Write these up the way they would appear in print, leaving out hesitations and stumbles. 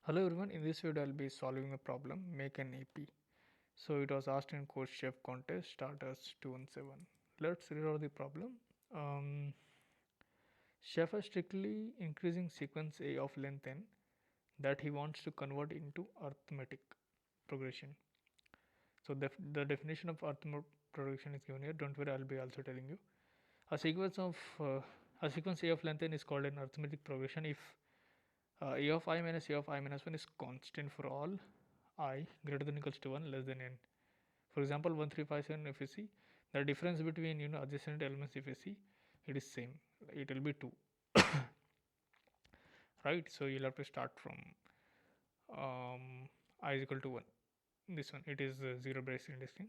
Hello everyone, in this video I'll be solving the problem make an AP. So it was asked in Codechef contest starters 217. Let's read out the problem. Chef is strictly increasing sequence A of length n that he wants to convert into arithmetic progression. So the definition of arithmetic progression is given here. Don't worry, I'll be also telling you. A sequence of a sequence A of length n is called an arithmetic progression if a of I minus a of I minus 1 is constant for all I greater than equals to 1 less than n. For example, 1357 if you see the difference between adjacent elements, if you see it is same, it will be 2. Right, so you'll have to start from I is equal to 1. This one it is 0 brace indexing,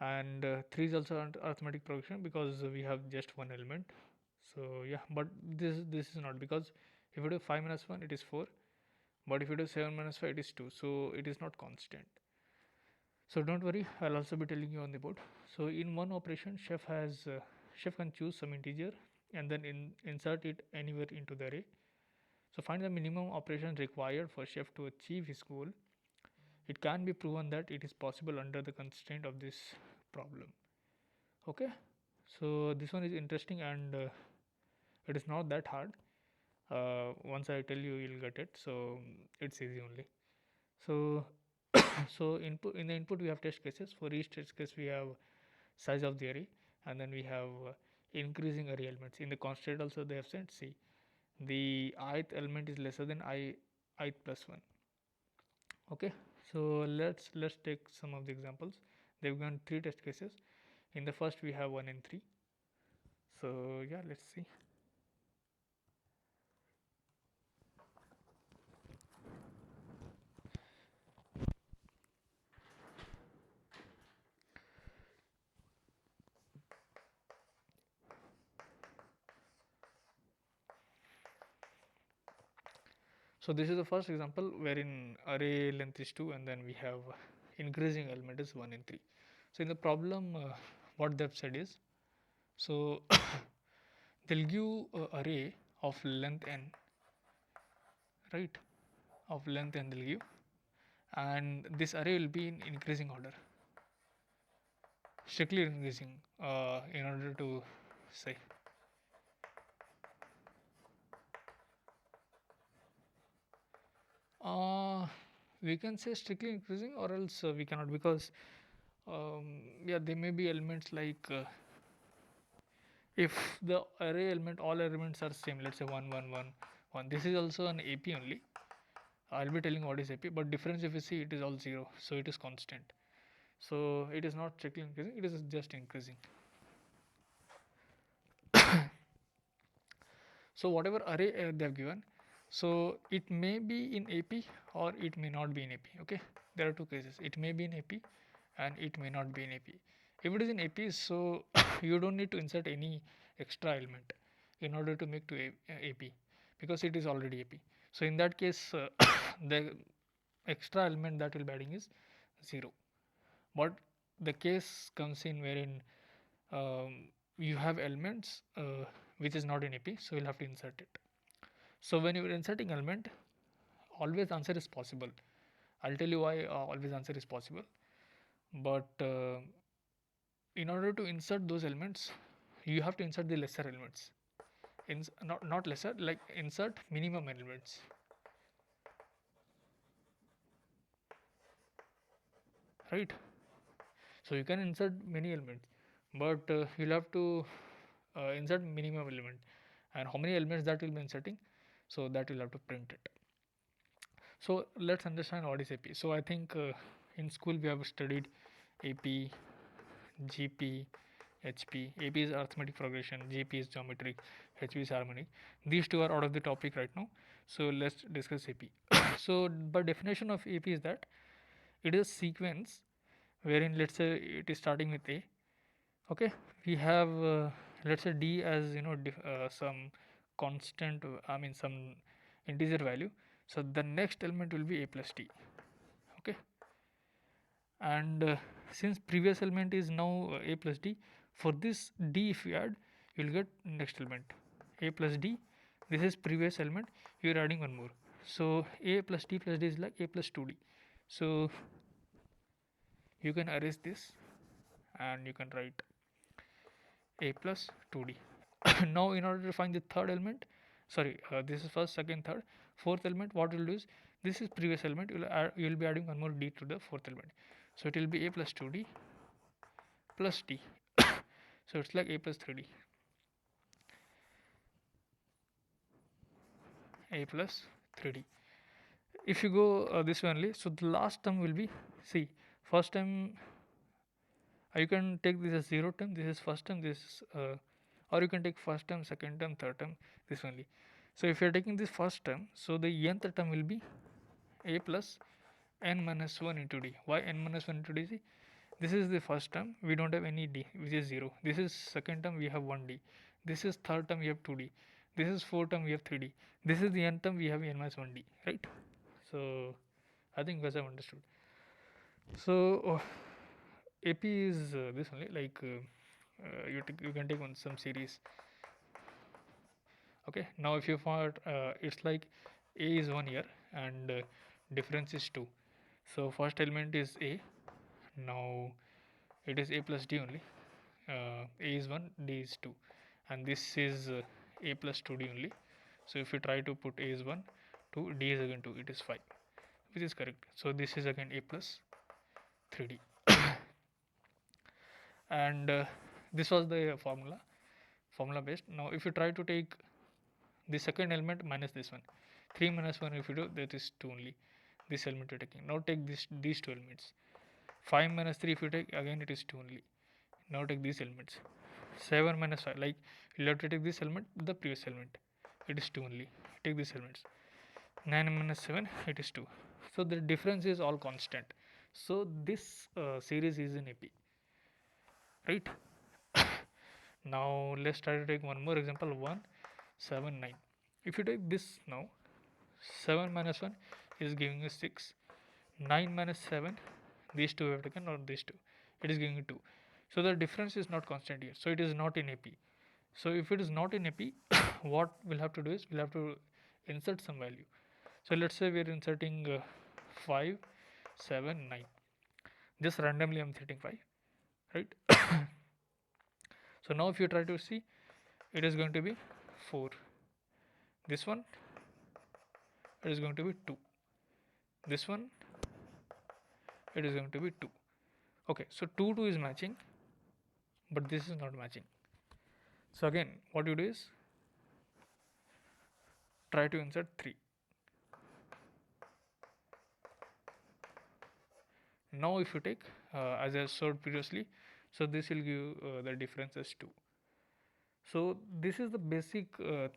and 3 is also an arithmetic progression because we have just one element. So yeah, but this is not, because if you do 5 minus 1 it is 4, but if you do 7 minus 5 it is 2, so it is not constant. So don't worry, I'll also be telling you on the board. So in one operation, chef can choose some integer and then insert it anywhere into the array. So find the minimum operation required for chef to achieve his goal. It can be proven that it is possible under the constraint of this problem. Okay, so this one is interesting, and it is not that hard. Once I tell you, you'll get it. So it's easy only. So so in the input we have test cases. For each test case we have size of the array, and then we have increasing array elements. In the constraint also they have said, see, the ith element is lesser than ith plus 1. Okay, so let's take some of the examples. They've given 3 test cases. In the first we have 1 and 3. So yeah, let's see. So this is the first example wherein array length is 2 and then we have increasing element is 1 and 3. So in the problem, what they've said is, so they'll give array of length n, right, of length n they'll give, and this array will be in increasing order, strictly increasing, in order to say. We can say strictly increasing, or else we cannot, because yeah, there may be elements like if the array element, all elements are same, let's say 1 1 1 1, this is also an AP only. I'll be telling what is AP, but difference if you see it is all 0, so it is constant. So it is not strictly increasing, it is just increasing. So whatever array they have given, so it may be in AP or it may not be in AP. Okay, there are two cases, it may be in AP and it may not be in AP. If it is in AP, so you don't need to insert any extra element in order to make to AP, because it is already AP. So in that case, the extra element that will be adding is 0. But the case comes in wherein you have elements which is not in AP, so you'll have to insert it. So when you are inserting element, always answer is possible. I'll tell you why always answer is possible. But in order to insert those elements, you have to insert the lesser elements. Not lesser, like insert minimum elements. Right? So you can insert many elements, but you'll have to insert minimum element, and how many elements that will be inserting, so that you'll have to print it. So let's understand what is AP. So I think in school we have studied AP, GP, HP. AP is arithmetic progression, GP is geometric, HP is harmonic. These two are out of the topic right now. So let's discuss AP. So by definition of AP is that it is a sequence wherein, let's say, it is starting with A. Okay, we have let's say D as some constant, I mean some integer value. So the next element will be A plus D. Okay, and since previous element is now A plus D, for this D if you add, you will get next element A plus D. This is previous element, you are adding one more. So a plus d plus d is like a plus 2d. So you can erase this and you can write a plus 2d. Now in order to find the third element, sorry, this is first, second, third, fourth element, what you'll do is, this is previous element, you'll be adding one more d to the fourth element. So it will be a plus 2d plus d. So it's like a plus 3d, a plus 3d. If you go this way only, so the last term will be, see, first term, you can take this as 0 term, this is first term, this is or you can take first term, second term, third term, this only. So if you are taking this first term, so the nth term will be a plus n minus 1 into d. Why n minus 1 into d? See, this is the first term, we don't have any d, which is 0. This is second term, we have 1d. This is third term, we have 2d. This is fourth term, we have 3d. This is the nth term, we have n minus 1d, right? So I think you guys have understood. So AP is this only, like you can take on some series. Okay, now if you find it's like a is 1 here and difference is 2. So first element is a, now it is a plus d only. A is 1, d is 2, and this is a plus 2d only. So if you try to put a is 1, 2, d is again 2, it is 5, which is correct. So this is again a plus 3d. And this was the formula based. Now if you try to take the second element minus this one, 3 minus 1, if you do, that is 2 only, this element you're taking. Now take these two elements, 5 minus 3, if you take, again it is 2 only. Now take these elements, 7 minus 5, like you have to take this element, the previous element, it is 2 only, take these elements, 9 minus 7, it is 2. So the difference is all constant. So this series is in AP, right? Now let's try to take one more example, 1 7 9. If you take this now, 7 minus 1 is giving you 6, 9 minus 7, these two we have taken, or these two, it is giving you 2. So the difference is not constant here, so it is not in AP. So if it is not in AP, what we'll have to do is, we'll have to insert some value. So let's say we are inserting 5 7 9, just randomly I'm setting 5, right? So now if you try to see, it is going to be 4, this one, it is going to be 2, this one, it is going to be 2. Okay, so 2 2 is matching, but this is not matching. So again, what you do is, try to insert 3. Now if you take as I showed previously, so this will give the difference as 2. So this is the basic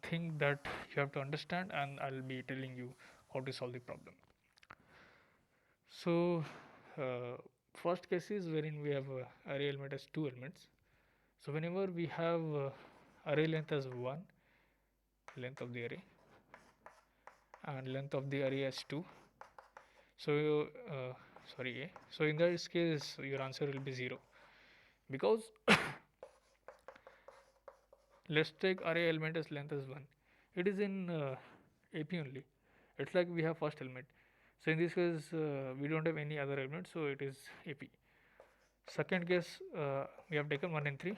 thing that you have to understand, and I'll be telling you how to solve the problem. So first case is wherein we have array element as 2 elements. So whenever we have array length as 1, length of the array, and length of the array as 2, so sorry, so in this case your answer will be 0, because let's take array element as length as 1, it is in AP only, it's like we have first element. So in this case we don't have any other element, so it is AP. Second case we have taken 1 and 3,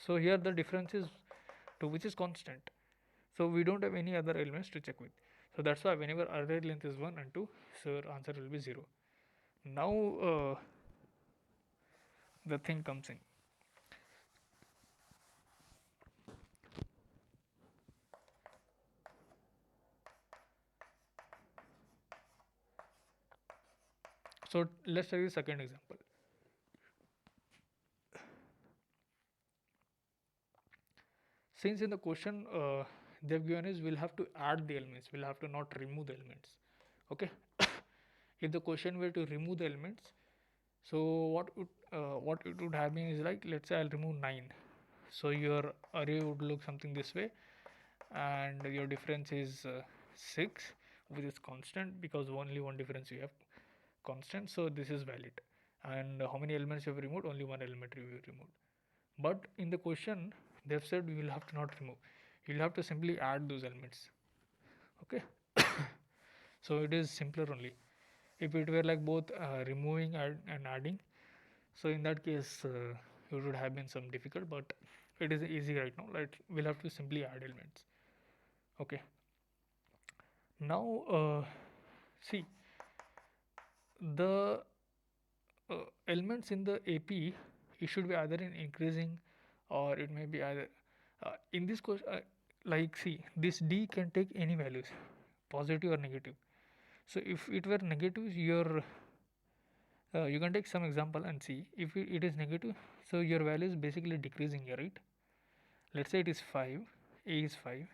so here the difference is 2, which is constant, so we don't have any other elements to check with. So that's why whenever array length is 1 and 2, so answer will be 0. Now the thing comes in. So let's take the second example. Since in the question they've given is, we'll have to add the elements, we'll have to not remove the elements. Okay. If the question were to remove the elements, so what it would have been is, like, let's say I'll remove 9, so your array would look something this way, and your difference is 6, which is constant, because only one difference you have constant, so this is valid. And how many elements you have removed? Only one element you have removed. But in the question they've said you will have to not remove, you'll have to simply add those elements. Okay. So it is simpler only. If it were like both removing and adding, so in that case it would have been some difficult, but it is easy right now. Like we'll have to simply add elements. Okay. Now see the elements in the AP, it should be either in increasing or it may be either in this question. Like see, this D can take any values, positive or negative. So if it were negative, your you can take some example and see if it is negative. So your value is basically decreasing here, right? Let's say it is 5, A is 5,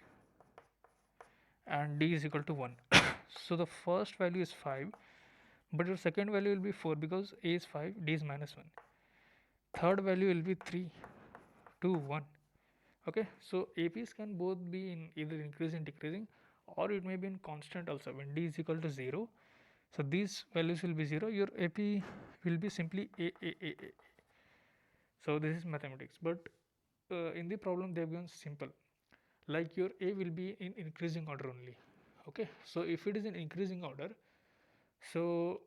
and D is equal to 1. So the first value is 5, but your second value will be 4 because A is 5, D is minus 1. Third value will be 3, 2, 1. Okay, so APs can both be in either increasing, decreasing, or it may be in constant also. When D is equal to 0, so these values will be 0, your AP will be simply A. So this is mathematics, but in the problem they have given simple, like your A will be in increasing order only. Okay, so if it is in increasing order, so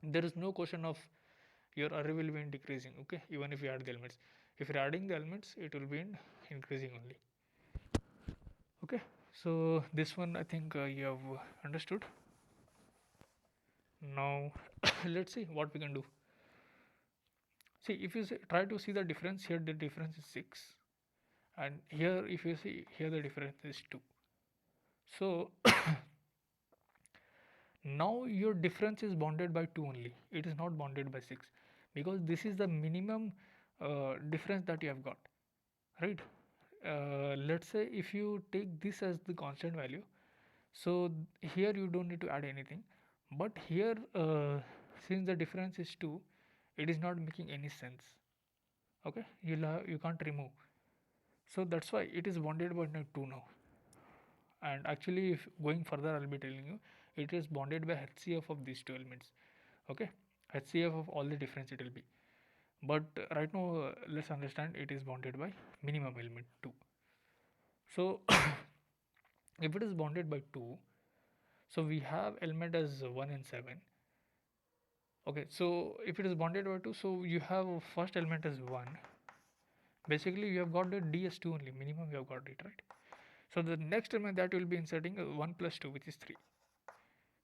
there is no question of your array will be in decreasing. Okay, even if you add the elements, if you're adding the elements, it will be in increasing only. Okay, so this one I think you have understood. Now let's see what we can do. See, if you try to see the difference here, the difference is 6, and here if you see here the difference is 2. So now your difference is bounded by 2 only, it is not bounded by 6, because this is the minimum difference that you have got, right? Let's say if you take this as the constant value, so here you don't need to add anything, but here since the difference is 2, it is not making any sense. Okay, you can't remove, so that's why it is bounded by 2 now. And actually if going further I'll be telling you it is bounded by HCF of these two elements. Okay, HCF of all the difference it will be, but right now let's understand it is bounded by minimum element 2. So if it is bounded by 2, so we have element as 1 and 7. Okay, so if it is bounded by 2, so you have first element as 1. Basically you have got the D as 2 only, minimum you have got it, right? So the next element that will be inserting 1 plus 2, which is 3.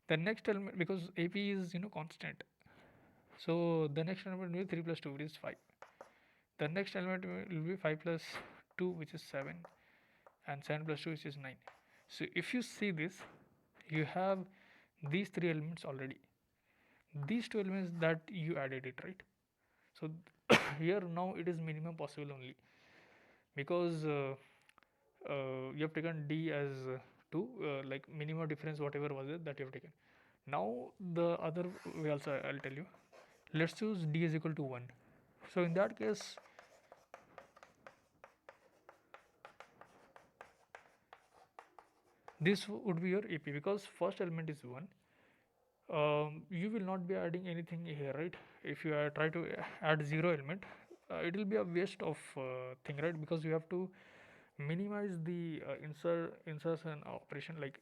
The next element, because AP is constant, so the next element will be 3 plus 2, which is 5. The next element will be 5 plus 2, which is 7, and 7 plus 2, which is 9. So if you see this, you have these 3 elements already, these 2 elements that you added it, right? So here now it is minimum possible only, because you have taken D as 2, like minimum difference whatever was it that you have taken. Now the other way also I'll tell you. Let's choose D is equal to 1. So in that case, this would be your AP, because first element is 1. You will not be adding anything here, right? If you try to add 0 element, it will be a waste of thing, right? Because you have to minimize the insertion operation, like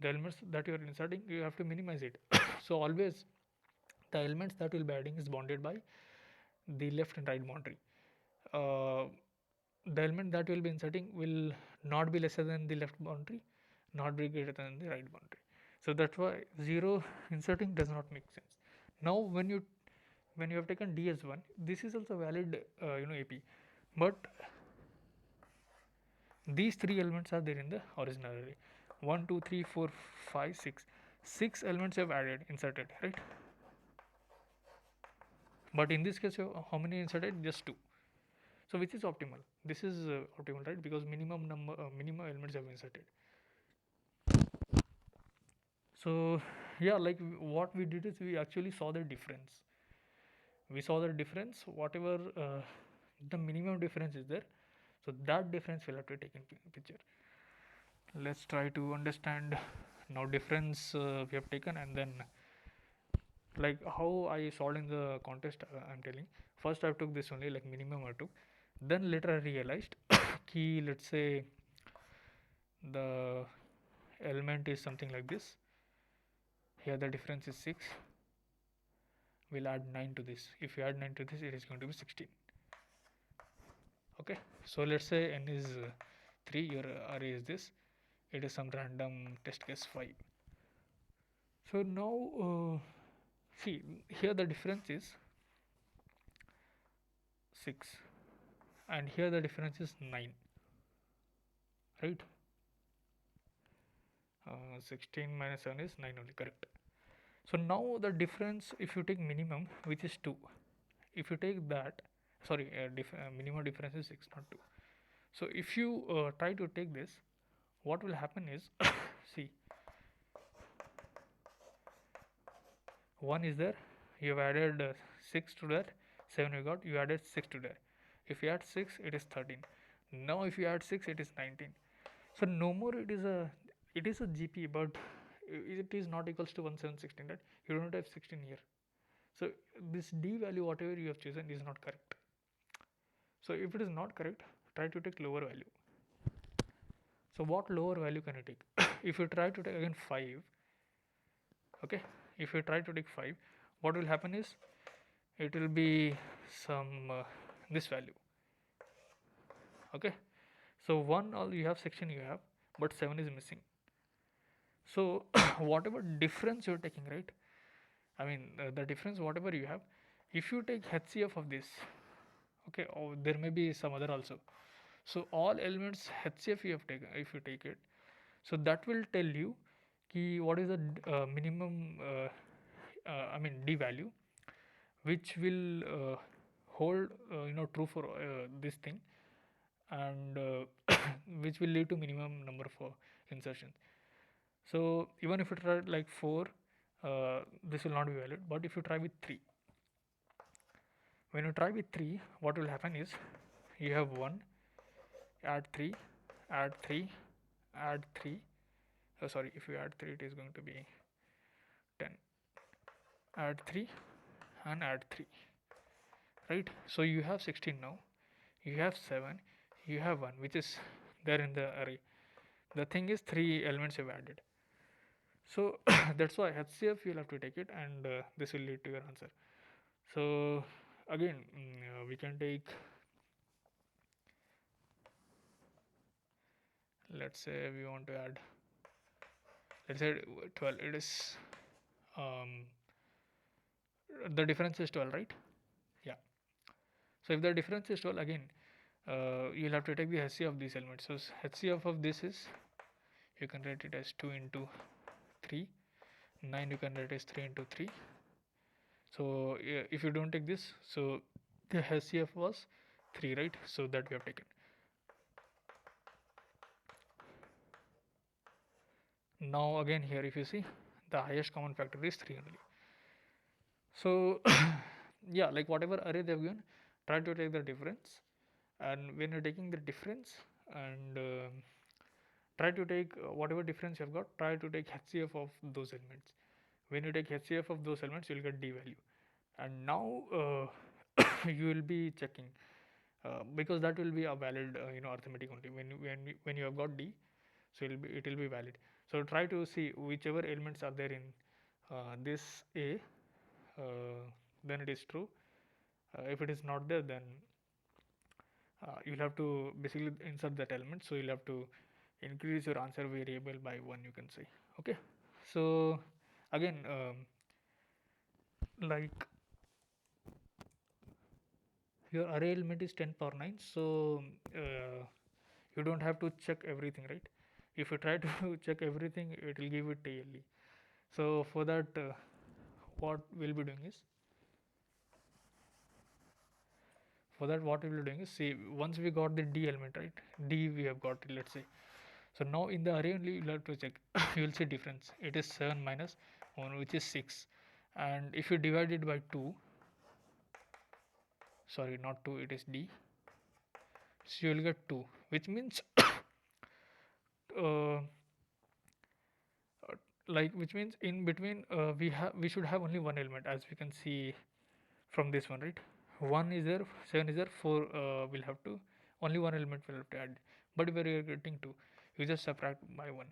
the elements that you are inserting, you have to minimize it. So always the elements that will be adding is bounded by the left and right boundary. Uh, the element that you will be inserting will not be lesser than the left boundary, not be greater than the right boundary. So that's why 0 inserting does not make sense. Now when you have taken D as 1, this is also valid AP, but these 3 elements are there in the original array. 1 2 3 4 5 6, 6 elements you have added, inserted, right? But in this case how many inserted? Just 2. So which is optimal? This is optimal, right? Because minimum elements have inserted. So yeah, like what we did is we actually saw the difference. We saw the difference, whatever the minimum difference is there, so that difference will have to take in picture. Let's try to understand now difference we have taken, and then like how I solved in the contest. I'm telling, first I took this only, like minimum I took, then later I realized key, let's say the element is something like this. Here the difference is 6. We'll add 9 to this. If you add 9 to this, it is going to be 16. Okay, so let's say n is 3, your array is this, it is some random test case 5. So now see, here the difference is 6 and here the difference is 9, right? 16 minus 7 is 9 only, correct. So now the difference, if you take minimum, which is 2, if you take that, sorry, minimum difference is 6, not 2. So if you try to take this, what will happen is see, 1 is there, you have added 6 to that, 7 you got, you added 6 to that. If you add 6, it is 13. Now if you add 6, it is 19. So no more it is a GP, but it is not equals to 1716, right? You don't have 16 here. So this D value, whatever you have chosen, is not correct. So if it is not correct, try to take lower value. So what lower value can you take? If you try to take again 5, okay, if you try to take 5, what will happen is it will be some this value. Okay, so 1 all you have, section you have, but 7 is missing. So whatever difference you're taking, right, I mean the difference whatever you have, if you take HCF of this, okay, or there may be some other also, so all elements HCF you have taken, if you take it, so that will tell you ki what is the minimum I mean D value which will hold true for this thing, and which will lead to minimum number of insertions. So even if you try like 4, this will not be valid, but if you try with 3, when you try with 3, what will happen is you have 1, add 3, add 3, add 3, sorry, if you add 3 it is going to be 10, add 3 and add 3, right? So you have 16 now, you have 7, you have 1 which is there in the array. The thing is 3 elements you've added. So that's why HCF you'll have to take it, and this will lead to your answer. So again, we can take, let's say we want to add, let's say 12, it is the difference is 12, right? Yeah. So if the difference is 12, again you'll have to take the HCF of these elements. So HCF of this is, you can write it as 2 into 3, 9 you can write as 3 into 3. So if you don't take this, so the HCF was 3, right? So that we have taken. Now again here if you see, the highest common factor is 3 only. So yeah, like whatever array they have given, try to take the difference, and when you're taking the difference, and try to take whatever difference you have got, try to take HCF of those elements. When you take HCF of those elements, you will get D value, and now you will be checking because that will be a valid arithmetic only. When you have got D, so it will be valid. So try to see whichever elements are there in this A, then it is true. If it is not there, then you'll have to basically insert that element. So you'll have to increase your answer variable by 1, you can say. Okay, so again like your array element is 10 power 9, so you don't have to check everything, right? If you try to check everything, it will give it TLE. So for that what we'll be doing is, what we will be doing is, see, once we got the D element, right, D we have got it, let's say. So now in the array only you'll have to check you will see difference, it is 7 minus 1 which is 6, and if you divide it by 2, sorry not 2, it is D, so you will get 2, which means uh, which means in between we should have only one element, as we can see from this one, right? 1 is there, 7 is there, 4 will have to, only one element will have to add, but where you are getting 2, you just subtract by 1.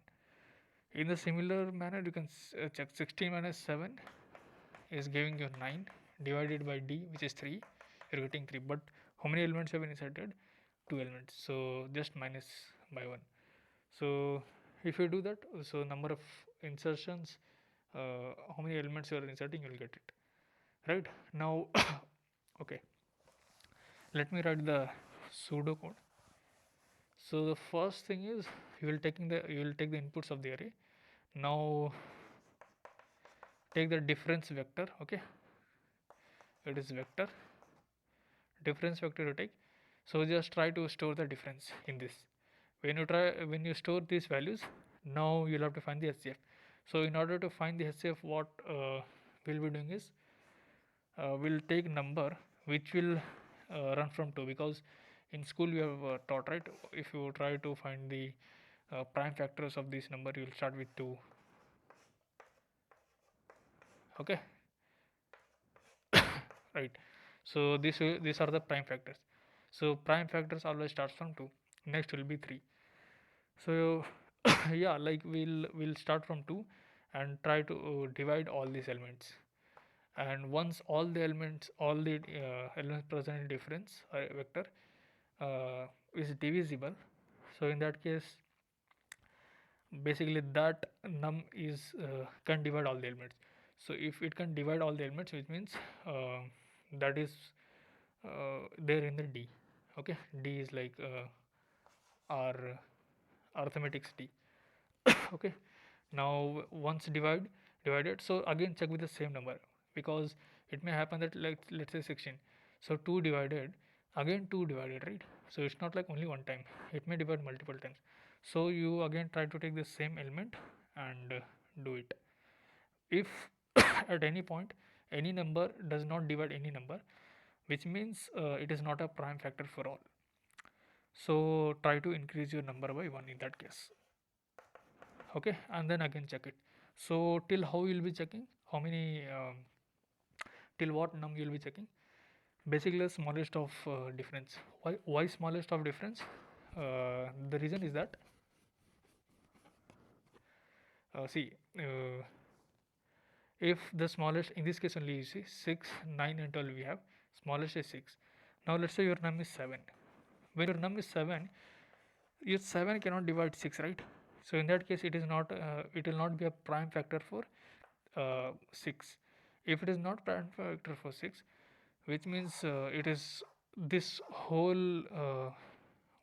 In the similar manner, you can check 16 minus 7 is giving you 9 divided by d, which is 3. You're getting 3. But how many elements have been inserted? 2 elements. So just minus by 1. So if you do that, so number of insertions, how many elements you are inserting, you'll get it. Right now, okay. Let me write the pseudo code. So the first thing is you will take the inputs of the array. Now take the difference vector. Okay, it is vector difference vector you take. So just try to store the difference in this. When you store these values, now you'll have to find the HCF. So in order to find the HCF, what we'll be doing is we'll take number which will run from 2, because in school we have taught, right, if you try to find the prime factors of this number, you'll start with 2. Okay, right. So these are the prime factors. So prime factors always starts from 2. Next will be 3. So yeah, like we'll start from 2 and try to divide all these elements. And once all the elements present in difference vector is divisible, so in that case basically that num is can divide all the elements. So if it can divide all the elements, which means that is there in the d. Okay, d is like our arithmetic d. Okay, now once divided, so again check with the same number, because it may happen that, like, let's say 16, so 2 divided, again 2 divided, right? So it's not like only one time, it may divide multiple times. So you again try to take the same element and do it. If at any point any number does not divide any number, which means it is not a prime factor for all. So try to increase your number by 1 in that case. Okay, and then again check it. So till how you'll be checking, how many till what num you'll be checking? Basically the smallest of difference. Why smallest of difference? The reason is that see, if the smallest, in this case only, you see 6, 9 and 12 we have, smallest is 6. Now let's say your num is 7. When your num is 7, your 7 cannot divide 6, right? So in that case it is not it will not be a prime factor for 6. If it is not prime factor for 6, which means it is this whole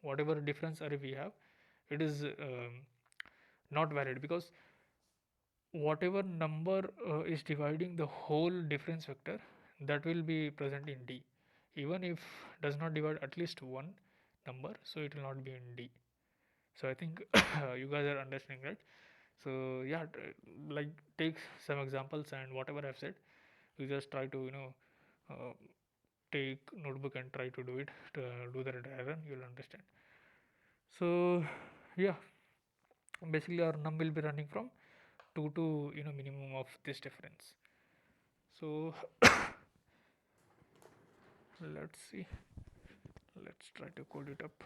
whatever difference array we have, it is not valid, because whatever number is dividing the whole difference vector, that will be present in d, even if does not divide at least one number, so it will not be in d. So I think you guys are understanding, right? So yeah, like take some examples, and whatever I've said, you just try to uh, take notebook and try to do it, to do the diagram, you'll understand. So yeah, basically our num will be running from 2 to minimum of this difference. So let's see, let's try to code it up.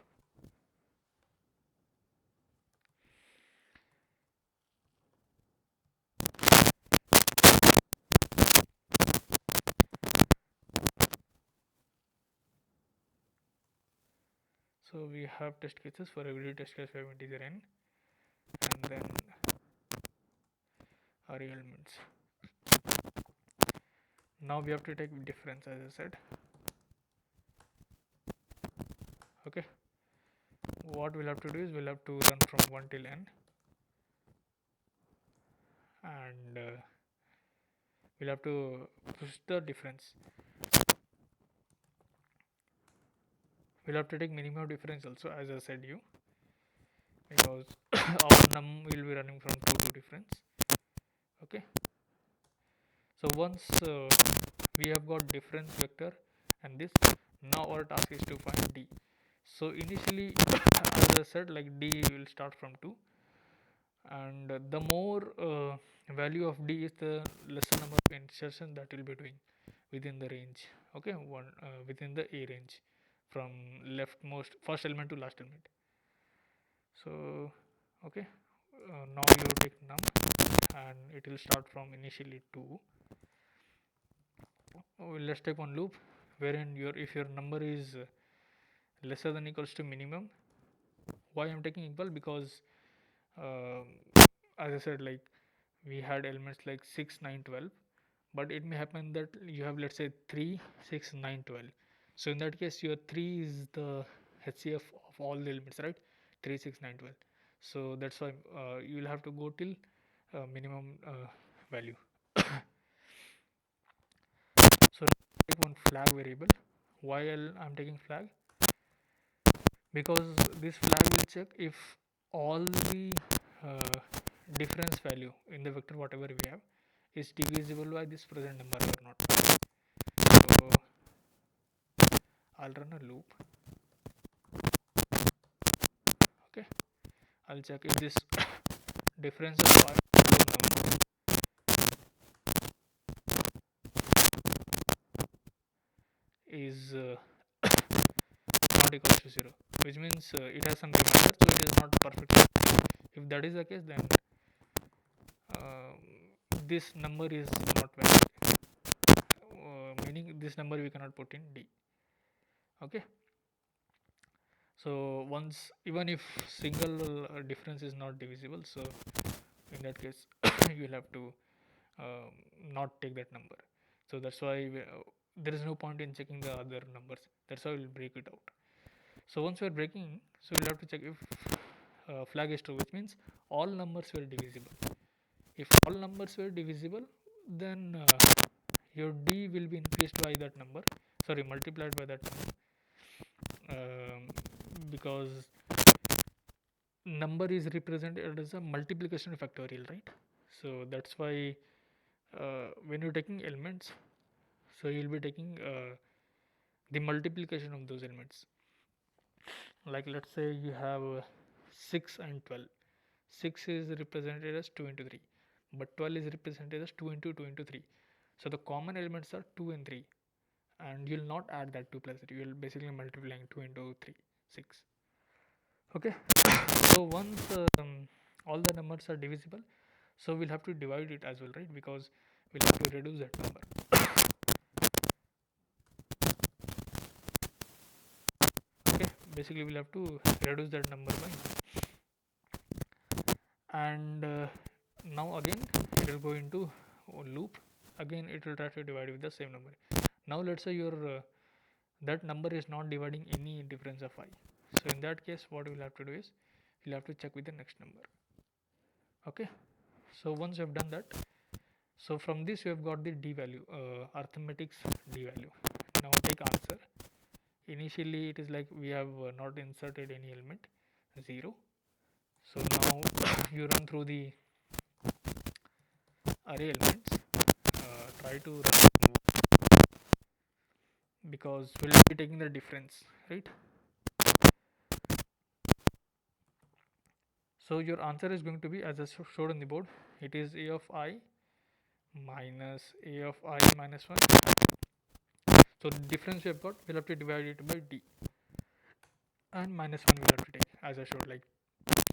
So we have test cases. For every test case we have integer n, and then array elements. Now we have to take difference, as I said. Okay, what we'll have to do is we'll have to run from 1 till n, and we'll have to push the difference. We'll have to take minimum of difference also, as I said you, because our num will be running from 2 to difference. Okay, so once we have got difference vector and this, now our task is to find d. So initially as I said, like d will start from 2, and the more value of d is, the lesser number of insertion that will be doing within the range. Okay, one within the a range, from leftmost first element to last element. So okay, now you take num and it will start from initially 2. Let's take one loop wherein if your number is lesser than equals to minimum. Why I'm taking equal? Because uh, as I said, like we had elements like 6, 9, 12, but it may happen that you have, let's say, 3, 6, 9, 12. So in that case your 3 is the HCF of all the elements, right? 3, 6, 9, 12. So that's why you will have to go till minimum value. So take one flag variable. Why I'm taking flag? Because this flag will check if all the uh, difference value in the vector whatever we have is divisible by this present number or not. So I'll run a loop. Okay, I'll check if this difference of I is not equals to 0, which means it has some remainder, so it is not perfect. If that is the case, then this number is not valid, meaning this number we cannot put in D. Okay, so once, even if single difference is not divisible, so in that case you will have to um, not take that number. So that's why there is no point in checking the other numbers. That's why we'll break it out. So once we are breaking, so we'll have to check if flag is true, which means all numbers were divisible. If all numbers were divisible, then your D will be increased by that number, sorry, multiplied by that number, because number is represented as a multiplication factorial, right? So that's why when you're taking elements, so you'll be taking the multiplication of those elements. Like let's say you have 6 and 12. 6 is represented as 2 into 3, but 12 is represented as 2 into 2 into 3. So the common elements are 2 and 3, and you'll not add that 2 plus 3. You'll basically multiplying 2 into 3, 6. Okay, so once all the numbers are divisible, so we'll have to divide it as well, right? Because we'll have to reduce that number. Okay, basically we'll have to reduce that number by 9. And now again it will go into a loop. Again it will try to divide with the same number. Now let's say your that number is not dividing any difference of I. So in that case what we'll have to do is we'll have to check with the next number. Okay, so once you have done that, so from this you have got the D value, arithmetic's D value. Now take answer. Initially it is like we have not inserted any element, 0. So now you run through the array elements, try to run because we'll be taking the difference, right? So your answer is going to be, as I showed on the board, it is a of I minus a of I minus 1. So the difference we have got, we'll have to divide it by D, and minus 1 we'll have to take, as I showed, like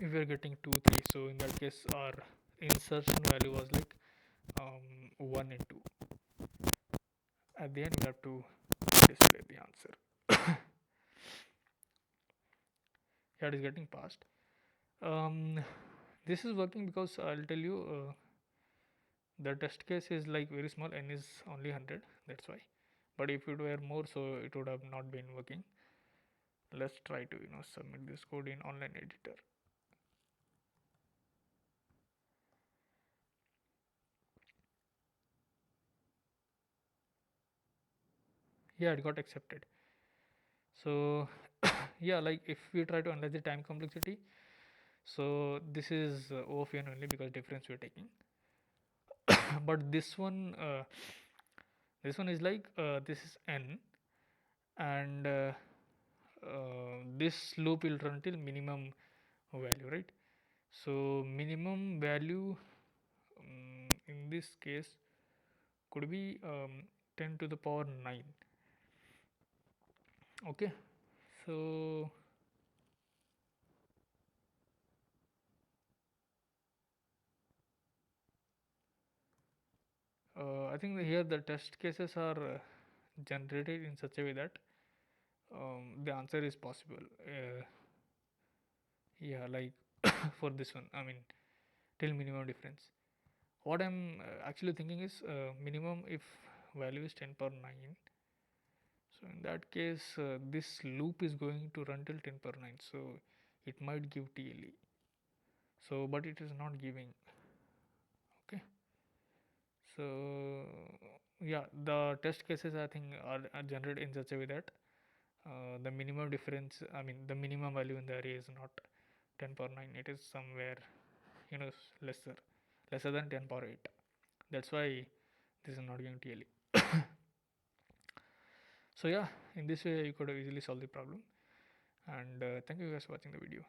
if we are getting 2, 3, so in that case our insertion value was like 1 and 2. At the end we have to display the answer. Yeah, it is getting passed. This is working because I'll tell you the test case is like very small, n is only 100, that's why. But if it were more, so it would have not been working. Let's try to submit this code in online editor. Yeah, it got accepted. So yeah, like if we try to analyze the time complexity, so this is O of n only because difference we are taking. But this one is like this is n, and this loop will run till minimum value, right? So minimum value in this case could be 10 to the power 9. Okay, so I think here the test cases are generated in such a way that the answer is possible. Yeah, like for this one, I mean, till minimum difference. What I'm actually thinking is minimum if value is 10 power 9. So in that case, this loop is going to run till 10 power 9. So it might give TLE. So, but it is not giving. Okay. So yeah, the test cases I think are generated in such a way that the minimum difference, I mean, the minimum value in the array is not 10 power 9. It is somewhere, you know, lesser than 10 power 8. That's why this is not giving TLE. So yeah, in this way you could easily solve the problem. And thank you guys for watching the video.